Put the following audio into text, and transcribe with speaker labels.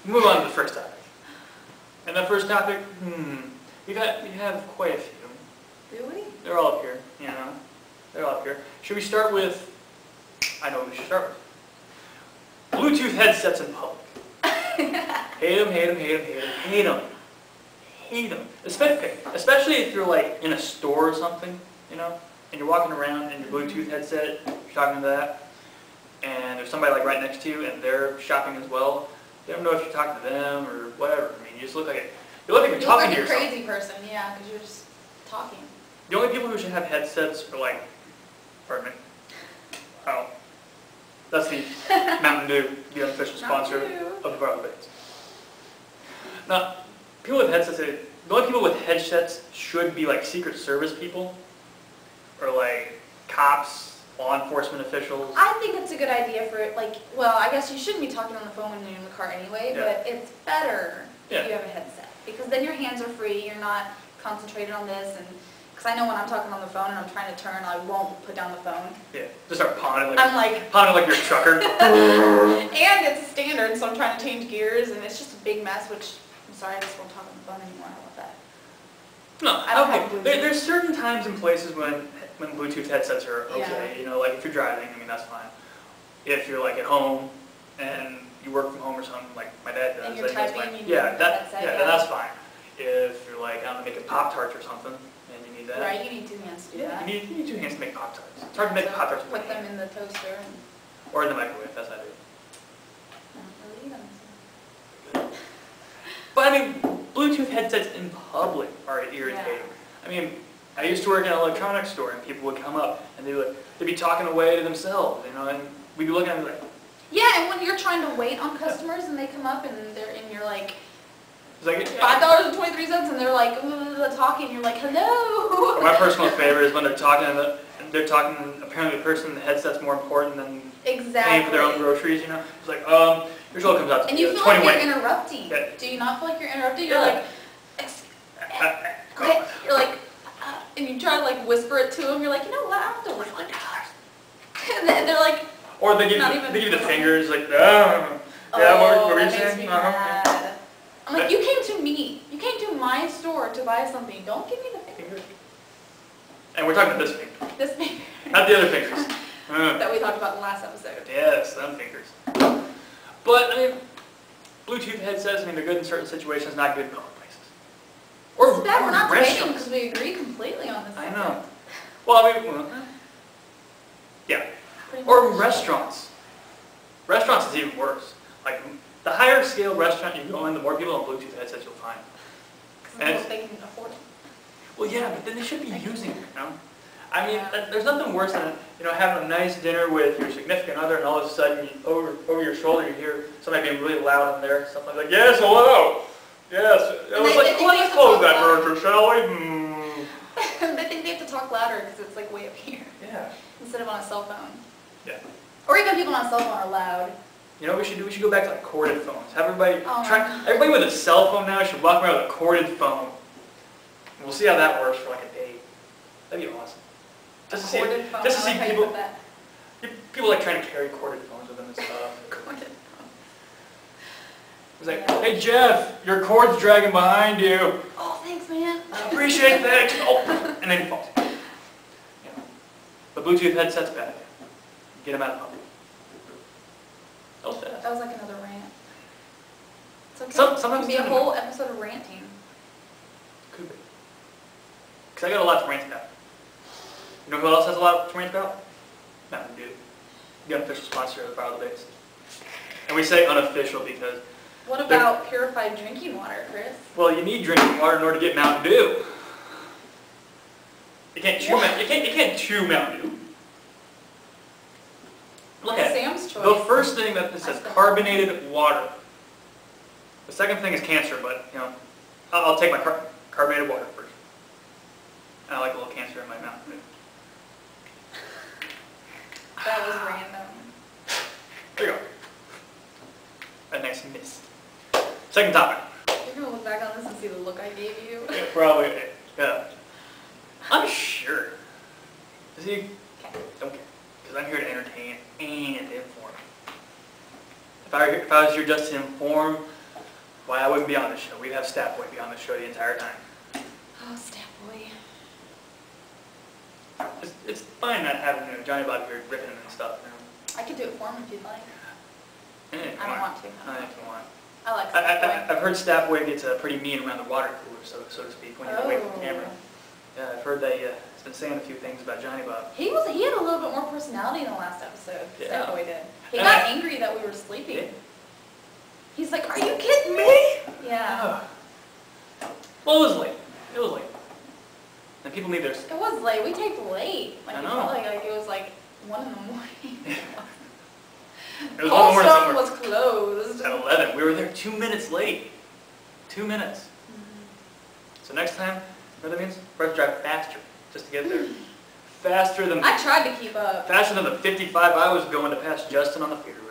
Speaker 1: Move on to the first topic. And the first topic, we have quite a few.
Speaker 2: Do we?
Speaker 1: They're all up here, you know. They're all up here. Should we start with, I know what we should start with. Bluetooth headsets in public. Hate them, hate them, hate them, hate them, hate them. Hate them. Especially if you're like in a store or something, you know, and you're walking around in your Bluetooth headset, you're talking to that, and there's somebody like right next to you and they're shopping as well. You don't know if you're talking to them or whatever. I mean, you just look like you're talking to yourself.
Speaker 2: You look like a crazy person, yeah, because you're just talking.
Speaker 1: The only people who should have headsets are like, pardon me, oh, that's the Mountain Dew, the unofficial sponsor of the Barrel Baits. Now, people with headsets, the only people with headsets should be like Secret Service people, or like cops, law enforcement officials.
Speaker 2: I think it's a good idea for, like, well, I guess you shouldn't be talking on the phone when you're in the car anyway, but it's better if you have a headset, because then your hands are free, you're not concentrated on this, and because I know when I'm talking on the phone and I'm trying to turn, I won't put down the phone.
Speaker 1: Yeah, just start pounding
Speaker 2: like
Speaker 1: you're a trucker.
Speaker 2: And it's standard, so I'm trying to change gears, and it's just a big mess, which, I'm sorry, I just won't talk on the phone anymore. How about that?
Speaker 1: No,
Speaker 2: I don't have Bluetooth.
Speaker 1: There's certain times and places when Bluetooth headsets are okay.
Speaker 2: Yeah.
Speaker 1: You know, like if you're driving, I mean, that's fine. If you're like at home and you work from home or something, like my dad does,
Speaker 2: and you're typing,
Speaker 1: that's fine.
Speaker 2: You need headset,
Speaker 1: then that's fine. If you're like, I don't know, making Pop-Tarts or something, and you need that.
Speaker 2: Right, you need two hands to do that.
Speaker 1: You need two hands to make Pop-Tarts. It's hard to make Pop-Tarts with
Speaker 2: put them in the toaster.
Speaker 1: Or in the microwave, that's how I do it.
Speaker 2: No, really eat them.
Speaker 1: But I mean, Bluetooth headsets in public are irritating. Yeah. I mean, I used to work in an electronics store, and people would come up and they'd be talking away to themselves, you know, and we'd be looking at them like.
Speaker 2: Yeah, and when you're trying to wait on customers and they come up and you're like,
Speaker 1: it's like
Speaker 2: $5.23, and they're like talking, you're like, hello.
Speaker 1: My personal favorite is when they're talking apparently the person in the headset's more important than paying for their own groceries, you know. It's like, your show comes out to
Speaker 2: and you feel like you're interrupting. Yeah. Do you not feel like you're interrupting? You're like, you're like, and you try to like whisper it to them. You're like, you know what? I don't have to whisper $1. And then they're like,
Speaker 1: or they give you the fingers, like, yeah, what were you saying?
Speaker 2: I'm like, you came to me. You came to my store to buy something. Don't give me the finger.
Speaker 1: And we're talking about this finger.
Speaker 2: This finger.
Speaker 1: Not the other fingers.
Speaker 2: That we talked about in the last episode.
Speaker 1: Yes, them fingers. But, I mean, Bluetooth headsets, I mean, they're good in certain situations, not good in public places.
Speaker 2: Or bad. We're not debating because we agree completely on this.
Speaker 1: I know. Well, I mean, yeah. Or restaurants. Restaurants is even worse. Like, the higher scale restaurant you go in, the more people on Bluetooth headsets you'll find.
Speaker 2: Because they can afford it.
Speaker 1: Well, yeah, but then they should be using it, you know? I mean, there's nothing worse than, you know, having a nice dinner with your significant other, and all of a sudden, over your shoulder, you hear somebody being really loud in there, something like, yes, hello, yes. It was like, let's close that merger, shall we?
Speaker 2: They think they have to talk louder because it's like way up here.
Speaker 1: Yeah.
Speaker 2: Instead of on a cell phone.
Speaker 1: Yeah.
Speaker 2: Or even people on a cell phone are loud.
Speaker 1: You know what we should do? We should go back to like corded phones. Have everybody everybody with a cell phone now should walk around with a corded phone. And we'll see how that works for like a day. That'd be awesome. Just to see people. People like trying to carry corded phones with them and stuff.
Speaker 2: Corded phone.
Speaker 1: It's like, hey Jeff, your cord's dragging behind you.
Speaker 2: Oh, thanks, man.
Speaker 1: I appreciate that. Oh, and then he falls. You know. But Bluetooth headset's bad. Get them out of public.
Speaker 2: That was like another rant. It's okay.
Speaker 1: Sometimes
Speaker 2: it could be a whole episode of ranting.
Speaker 1: Could be. Because I got a lot to rant about. You know who else has a lot to rant about? Mountain Dew. The unofficial sponsor of the Barrel Baits. And we say unofficial because...
Speaker 2: What about purified drinking water, Chris?
Speaker 1: Well, you need drinking water in order to get Mountain Dew. You can't chew Mountain Dew. Look at
Speaker 2: Sam's choice.
Speaker 1: The first thing that this says carbonated water. The second thing is cancer, but you know, I'll take my carbonated water first. I like a little cancer in my mouth.
Speaker 2: That was random.
Speaker 1: There you go. A nice mist. Second topic.
Speaker 2: You're gonna look back on this and see the look I gave you.
Speaker 1: Yeah, probably. Yeah. I'm sure. See, don't care. Because I'm here to entertain and inform. If I was here just to inform, why I wouldn't be on the show. We'd have Staff Boy be on the show the entire time.
Speaker 2: Oh, Staff Boy.
Speaker 1: It's fine not having Johnny Bob here ripping him and stuff.
Speaker 2: I could do it for him if you'd like.
Speaker 1: I
Speaker 2: don't want to.
Speaker 1: I don't want.
Speaker 2: I like Staff Boy.
Speaker 1: I've heard Staff Boy gets pretty mean around the water cooler, so to speak, when you're away from the camera. Yeah, I've heard that he's been saying a few things about Johnny Bob.
Speaker 2: He had a little bit more personality in the last episode.
Speaker 1: Yeah.
Speaker 2: Staff Boy did. He got angry that we were sleeping.
Speaker 1: Yeah.
Speaker 2: He's like, "Are you kidding me?" Yeah.
Speaker 1: Well, it was late. It was late. And people need their...
Speaker 2: It was late. We taped late. Like,
Speaker 1: I know.
Speaker 2: It felt like it was like 1 in the morning.
Speaker 1: It was 1 in the morning
Speaker 2: Cold
Speaker 1: somewhere.
Speaker 2: was closed.
Speaker 1: At 11. We were there 2 minutes late. 2 minutes. So next time, you know what that means? We're going to drive faster just to get there. Faster than...
Speaker 2: I tried to keep up.
Speaker 1: Faster than the 55 I was going to pass Justin on the fairway.